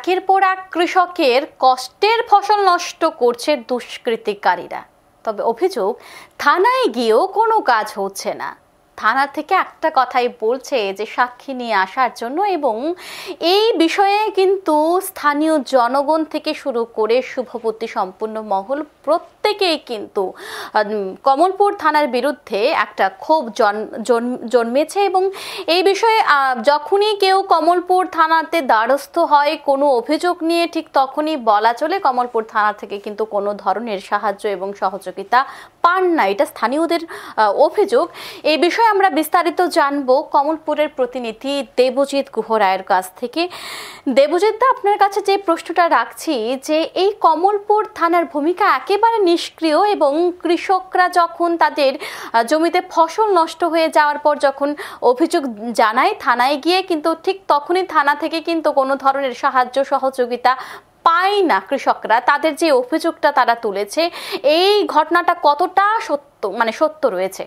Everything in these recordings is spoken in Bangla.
একের পর এক কৃষকের কষ্টের ফসল নষ্ট করছে দুষ্কৃতিকারীরা। তবে অভিযোগ, থানায় গিয়েও কোনো কাজ হচ্ছে না। থানা থেকে একটা কথাই বলছে যে সাক্ষী নিয়ে আসার জন্য, এবং এই বিষয়ে কিন্তু স্থানীয় জনগণ থেকে শুরু করে শুভবুদ্ধি সম্পন্ন মহল প্রত্যেকেই কিন্তু কমলপুর থানার বিরুদ্ধে একটা ক্ষোভ জন্মেছে। এবং এই বিষয়ে যখনই কেউ কমলপুর থানাতে দ্বারস্থ হয় কোনো অভিযোগ নিয়ে, ঠিক তখনই বলা চলে কমলপুর থানা থেকে কিন্তু কোনো ধরনের সাহায্য এবং সহযোগিতা পান না। এটা স্থানীয়দের অভিযোগ। এই বিষয়ে আমরা বিস্তারিত জানবো কমলপুরের প্রতিনিধি দেবজিৎ গুহ রায়ের কাছ থেকে। দেবজিৎ দা, আপনার কাছে যে প্রশ্নটা রাখছি যে এই কমলপুর থানার ভূমিকা একেবারে নিষ্ক্রিয়, এবং কৃষকরা যখন তাদের জমিতে ফসল নষ্ট হয়ে যাওয়ার পর যখন অভিযোগ জানায় থানায় গিয়ে, কিন্তু ঠিক তখনই থানা থেকে কিন্তু কোনো ধরনের সাহায্য সহযোগিতা পায় না কৃষকরা। তাদের যে অভিযোগটা তারা তুলেছে, এই ঘটনাটা কতটা সত্য রয়েছে?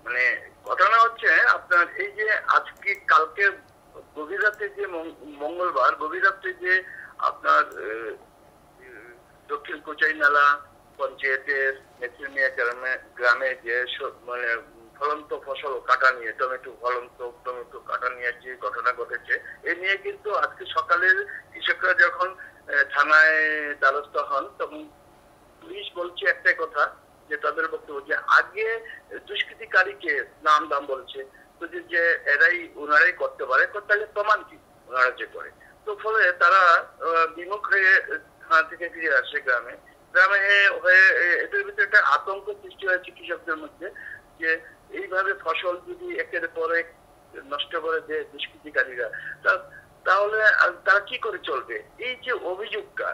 মানে ঘটনা হচ্ছে আপনার এই যে আজকে কালকে গভীর রাতে যে মঙ্গলবার গভীর রাতে যে আপনার দক্ষিণ কোচাই নালা পঞ্চায়েতের নেত্রীমিয়া গ্রামে যে মানে ফলন্ত ফসল কাটা নিয়ে টমেটো কাটা নিয়ে যে ঘটনা ঘটেছে, এ নিয়ে কিন্তু আজকে সকালের কৃষকরা যখন থানায় দ্বারস্থ হন তখন পুলিশ বলছে একটাই কথা, যে তাদের বক্তব্য যে আগে দুষ্কৃতিকারীকে নাম দাম বলছে, তো যে ওনারাই করতে পারে, তাহলে প্রমাণ কি ওনারা যে করে। তো ফলে তারা বিমুখ হয়ে থানা থেকে ফিরে আসে গ্রামে হয়ে এদের ভিতরে একটা আতঙ্ক সৃষ্টি হয়েছে কৃষকদের মধ্যে, যে এইভাবে ফসল যদি একের পর এক নষ্ট করে দেয় দুষ্কৃতিকারীরা, তাহলে তারা কি করে চলবে। এই যে অভিযোগটা,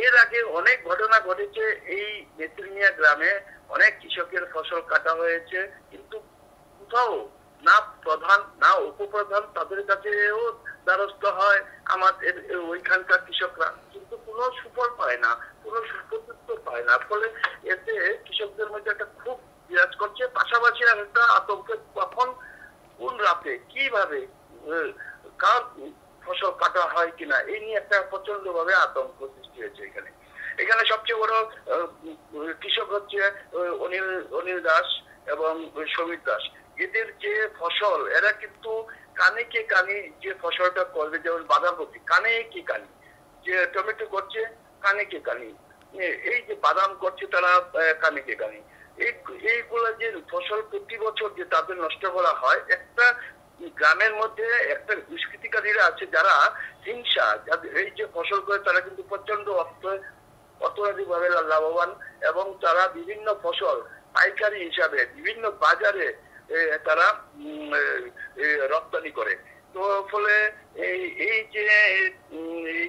এর আগে অনেক ঘটনা ঘটেছে এই নেত্রীমিয়া গ্রামে, অনেক কৃষকের ফসল কাটা হয়েছে, কিন্তু কোথাও না প্রধান না উপপ্রধান তাদের কাছেও দ্বারস্থ হয় আমাদের ওইখানকার কৃষকরা, কিন্তু কোনো সুফল পায় না, কোনো সুপ্রতিত্ব পায় না। ফলে এতে কৃষকদের মধ্যে একটা খুব বিরাজ করছে, পাশাপাশি আর একটা আতঙ্ক, কখন কোন রাতে কিভাবে কার ফসল কাটা হয় কিনা, এই নিয়ে একটা প্রচন্ড ভাবে আতঙ্ক সৃষ্টি হয়েছে। এখানে সবচেয়ে বড় কৃষক হচ্ছে অনিল দাস এবং সমীর দাস। এদের যে ফসল, এরা কিন্তু কানে কে কানি যে ফসলটা করবে, যেমন বাঁধাকপি কানে কে কানি, যে টমেটো করছে কানে কে কানি, এই যে বাদাম করছে তারা কানে কে কানি, এইগুলা যে ফসল প্রতি বছর যে তাদের নষ্ট করা হয়, একটা গ্রামের মধ্যে একটা দুষ্কৃতিকারীরা আছে যারা হিংসা, এই যে ফসল করে তারা কিন্তু প্রচন্ড অর্থনৈতিক ভাবে লাভবান, এবং তারা বিভিন্ন ফসল পাইকারি হিসাবে বিভিন্ন বাজারে তারা রপ্তানি করে। তো ফলে এই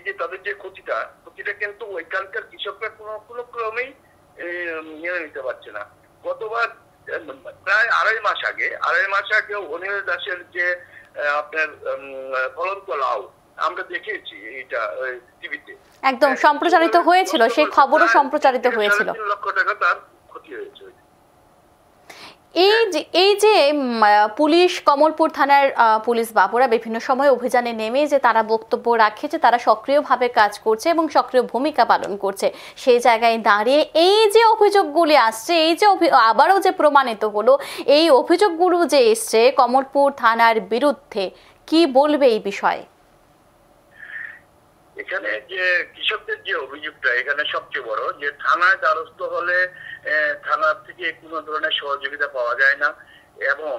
যে তাদের যে ক্ষতিটা কিন্তু ওইখানকার কৃষকরা কোনো ক্রমেই মেনে নিতে পারছে না। গতবার প্রায় আড়াই মাস আগে অনিল দাসের যে আপনার ফলন্ত লাউ আমরা দেখেছি, এটা টিভিতে একদম সম্প্রচারিত হয়েছিল, সেই খবরও সম্প্রচারিত হয়েছিল। 3 লক্ষ টাকা তার ক্ষতি হয়েছে। এই যে পুলিশ, কমলপুর থানার পুলিশ বাবুরা বিভিন্ন সময় অভিযানে নেমে যে তারা বক্তব্য রাখে যে তারা সক্রিয়ভাবে কাজ করছে এবং সক্রিয় ভূমিকা পালন করছে, সেই জায়গায় দাঁড়িয়ে এই যে অভিযোগগুলি আসছে, এই যে আবারও যে প্রমাণিত হলো, এই অভিযোগগুলো যে এসছে কমলপুর থানার বিরুদ্ধে, কি বলবে এই বিষয়ে? এখানে যে কৃষকদের যে অভিযোগটা এখানে সবচেয়ে বড়, যে থানায় দ্বারস্থ হলে থানার থেকে কোনো ধরনের সহযোগিতা পাওয়া যায় না, এবং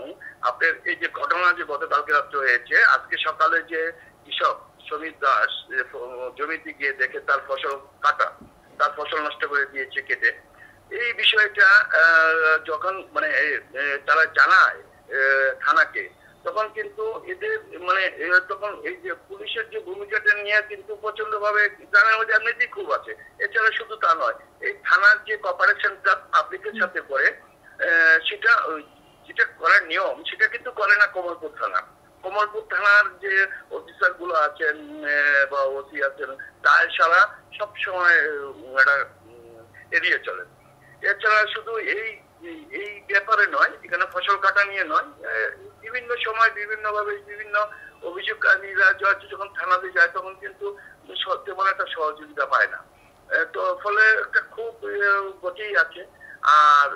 আপনার এই যে ঘটনা যে গতকালকে রাত্রে হয়েছে, আজকে সকালে যে কৃষক সমীর দাস জমিতে গিয়ে দেখে তার ফসল নষ্ট করে দিয়েছে কেটে, এই বিষয়টা যখন মানে তারা জানায় থানাকে, তখন কিন্তু এদের মানে তখন এই যে পুলিশের যে ভূমিকাটা নিয়ে কিন্তু প্রচন্ড ভাবে গ্রামের মধ্যে এমনিতেই খুব আছে। এছাড়া শুধু তা নয়, এই থানার যে কপারেশনটা পাবলিকের সাথে করে, যেটা করার নিয়ম সেটা কিন্তু করে না কমলপুর থানার যে অফিসার গুলো আছেন বা ওসি আছেন, তার সারা সবসময় এড়িয়ে চলেন। এছাড়া শুধু এই ব্যাপারে নয়, এখানে ফসল কাটা নিয়ে নয়, বিভিন্ন সময় বিভিন্ন ভাবে বিভিন্ন অভিযোগকারীরা যখন থানাতে যায় তখন কিন্তু তেমন একটা সহযোগিতা পায় না। তো ফলে একটা খুব গতিই আছে। আর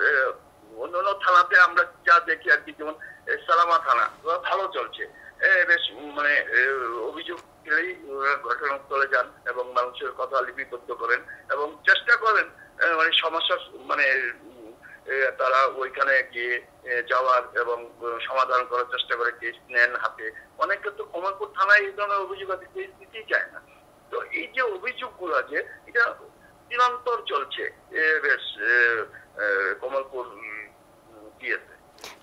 অন্যান্য থানাতে আমরা যা দেখি আর কি, যেমন সালামা থানা ভালো চলছে, বেশ মানে অভিযোগ পেলেই ঘটনাস্থলে যান এবং মানুষের কথা লিপিবদ্ধ করেন এবং চেষ্টা করেন মানে সমস্যা মানে তারা ওইখানে গিয়ে যাওয়ার এবং সমাধান করার চেষ্টা করে, কেস নেন হাতে। অনেকে তো কমলপুর থানায় এই ধরনের অভিযোগ আছে, কেস দিতেই চায় না। তো এই যে অভিযোগগুলো আছে এটা নিরন্তর চলছে বেশ কমলপুর দিয়েছে।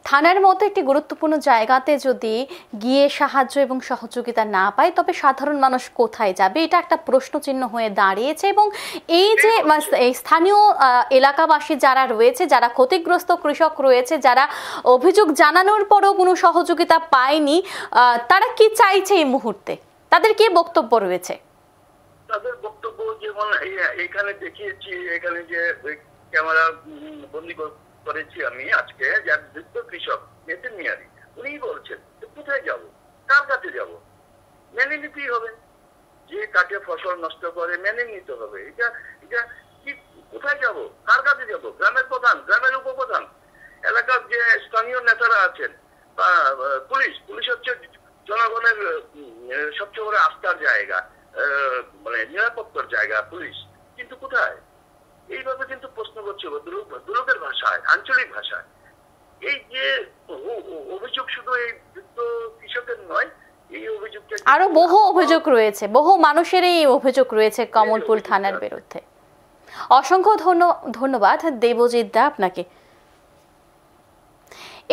থানার মতো একটি গুরুত্বপূর্ণ জায়গাতে যদি গিয়ে সাহায্য এবং সহযোগিতা না পায় তবে সাধারণ মানুষ কোথায় যাবে, এটা একটা প্রশ্নচিহ্ন হয়ে দাঁড়িয়েছে। এবং এই যে স্থানীয় এলাকাবাসী যারা রয়েছে, যারা ক্ষতিগ্রস্ত কৃষক রয়েছে, যারা অভিযোগ জানানোর পরেও কোনো সহযোগিতা পায়নি, তারা কি চাইছে এই মুহূর্তে, তাদের কি বক্তব্য রয়েছে? তাদের বক্তব্য যেমন এখানে দেখিয়েছি, এখানে যে ক্যামেরা বন্দি করেছি আমি আজকে, যার বৃদ্ধ কৃষক নেতিন মিয়ারি, উনি বলছেন কোথায় যাব, কার কাছে যাব? মেনে নিতেই হবে, যে কাটে ফসল নষ্ট করে মেনে নিতে হবে। এটা এটা কি, কোথায় যাব, কার কাছে যাব? গ্রামের প্রধান, গ্রামের উপপ্রধান, এলাকার যে স্থানীয় নেতারা আছেন বা পুলিশ হচ্ছে জনগণের সবচেয়ে বড় আস্থার জায়গা, মানে নিরাপত্তার জায়গা পুলিশ, কিন্তু কোথায়? এইভাবে কিন্তু প্রশ্ন করছে দুর্গের ভাষায়, আঞ্চলিক ভাষায়। এই যে অভিযোগ শুধু এই বৃদ্ধ কৃষকের নয়, এই অভিযোগটা আরো বহু অভিযোগ রয়েছে, বহু মানুষের এই অভিযোগ রয়েছে কমলপুর থানার বিরুদ্ধে। অসংখ্য ধন্যবাদ দেবজিৎ দা আপনাকে।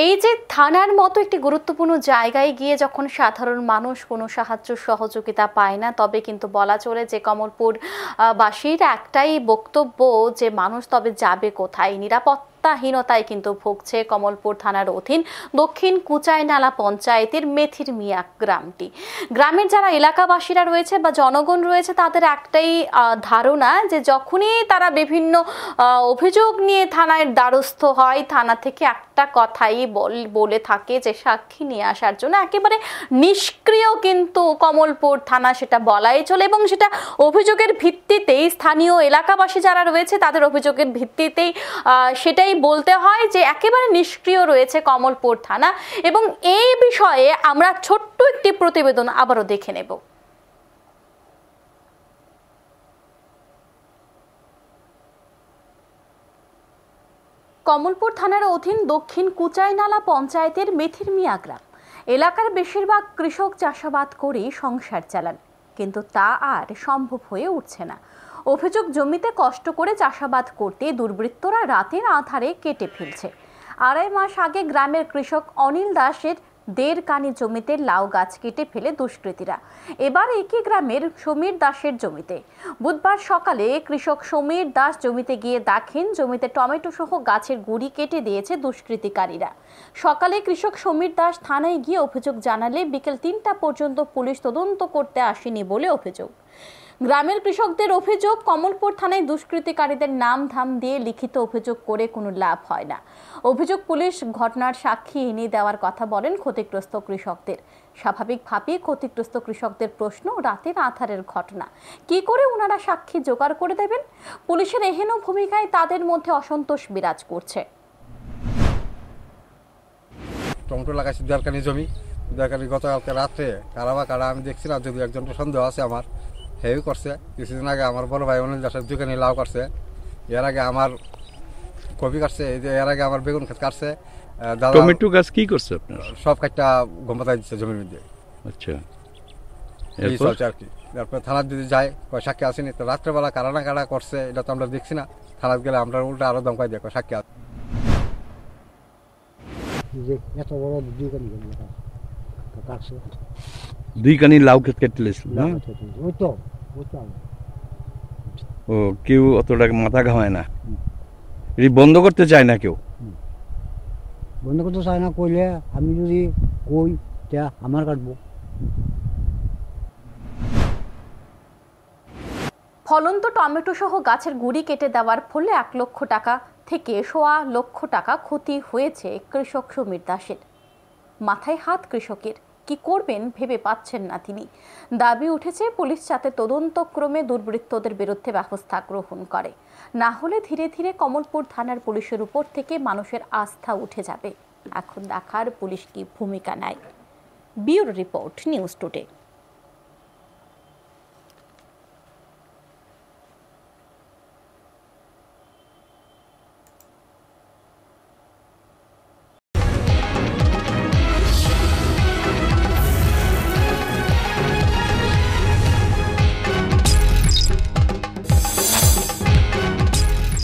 এই যে থানার মতো একটি গুরুত্বপূর্ণ জায়গায় গিয়ে যখন সাধারণ মানুষ কোনো সাহায্য সহযোগিতা পায় না, তবে কিন্তু বলা চলে যে কমলপুর বাসীর একটাই বক্তব্য যে মানুষ তবে যাবে কোথায়? নিরাপত্তাহীনতায় কিন্তু ভুগছে কমলপুর থানার অধীন দক্ষিণ কুচাইনালা পঞ্চায়েতের মেথির মিয়া গ্রামটি। গ্রামের যারা এলাকাবাসীরা রয়েছে বা জনগণ রয়েছে তাদের একটাই ধারণা যে যখনই তারা বিভিন্ন অভিযোগ নিয়ে থানায় দ্বারস্থ হয়, থানা থেকে একটা কথাই বলে থাকে যে সাক্ষী নিয়ে আসার জন্য। একেবারে নিষ্ক্রিয় কিন্তু কমলপুর থানা, সেটা বলাই চলে। এবং সেটা অভিযোগের ভিত্তিতেই স্থানীয় এলাকাবাসী যারা রয়েছে তাদের অভিযোগের ভিত্তিতেই সেটাই বলতে হয় যে একেবারে নিষ্ক্রিয় রয়েছে কমলপুর থানা। এবং এই বিষয়ে আমরা ছোট্ট একটি প্রতিবেদন আবারও দেখে নেব। কমলপুর থানার অধীন দক্ষিণ কুচাইনালা পঞ্চায়েতের মেথির মিয়া গ্রাম এলাকার বেশিরভাগ কৃষক চাষাবাদ করেই সংসার চালান, কিন্তু তা আর সম্ভব হয়ে উঠছে না। অভিযোগ, জমিতে কষ্ট করে চাষাবাদ করতে দুর্বৃত্তরা রাতের আঁধারে কেটে ফেলছে। 2.5 মাস আগে গ্রামের কৃষক অনিল দাসের 1.5 কানি জমিতে লাউ গাছ কেটে ফেলে দুষ্কৃতীরা। এবার একই গ্রামের সমীর দাসের জমিতে বুধবার সকালে কৃষক সমীর দাস জমিতে গিয়ে দেখেন জমিতে টমেটো সহ গাছের গুড়ি কেটে দিয়েছে দুষ্কৃতিকারীরা। সকালে কৃষক সমীর দাস থানায় গিয়ে অভিযোগ জানালে বিকেল 3টা পর্যন্ত পুলিশ তদন্ত করতে আসেনি বলে অভিযোগ। গ্রামের কৃষকদের অভিযোগ, কমলপুর থানায় দুষ্কৃতিকারীদের নাম ধাম দিয়ে লিখিত অভিযোগ করে কোনো লাভ হয় না। অভিযোগ, পুলিশ ঘটনার সাক্ষী এনে দেওয়ার কথা বলেন ক্ষতিগ্রস্ত কৃষকদের। স্বাভাবিকভাবেই ক্ষতিগ্রস্ত কৃষকদের প্রশ্ন, রাতের আঁধারের ঘটনা, কি করে ওনারা সাক্ষী জোগাড় করে দেবেন? পুলিশের এহেন ভূমিকায় তাদের মধ্যে অসন্তোষ বিরাজ করছে। টমেটো লাগাইছি দরকারি জমি, দরকারি গতকালকে রাত্রে কারা আমি দেখছি না, যদি একজন সন্দেহ আছে আমার, হেউ করছে। কিছুদিন আগে আমার বড় ভাই অনিল দাসের দোকানে লাউ কাটছে, এর আগে আমার কপি কাটছে, এর আগে আমার বেগুন ক্ষেত কাটছে। টমেটো গাছ কি করছে আপনার? সব কাটটা গম্পাতাই দিচ্ছে জমির মধ্যে। আচ্ছা, এই চলছে আর কি। তারপরে থানার যদি যায় সাক্ষী আসেনি, তো রাত্রেবেলা কারা না কারা করছে এটা তো আমরা দেখছি না। থানার গেলে আমরা উল্টা আরো দমকাই দেখো সাক্ষী আছে। এত বড় 2 কানি কাটছে, 2 কানি লাউ ক্ষেত কেটে লেছিল না? ওই তো ও, কেউ অতটা মাথা ঘামায় না, এটি বন্ধ করতে চায় না কেউ? বন্ধ করতে চায় না, কইলে আমি যদি কই আমার কাটবো। ফলন্ত টমেটো সহ গাছের গুড়ি কেটে দেওয়ার ফলে 1 লক্ষ টাকা থেকে 1.25 লক্ষ টাকা ক্ষতি হয়েছে কৃষক সমীর দাসের। মাথায় হাত কৃষকের। কি করবেন ভেবে পাচ্ছেন না তিনি। দাবি উঠেছে পুলিশ যাতে তদন্তক্রমে দুর্বৃত্তদের বিরুদ্ধে ব্যবস্থা গ্রহণ করে, না হলে ধীরে ধীরে কমলপুর থানার পুলিশের উপর থেকে মানুষের আস্থা উঠে যাবে। এখন দেখার পুলিশ কি ভূমিকা নেয়। Bureau report, news today.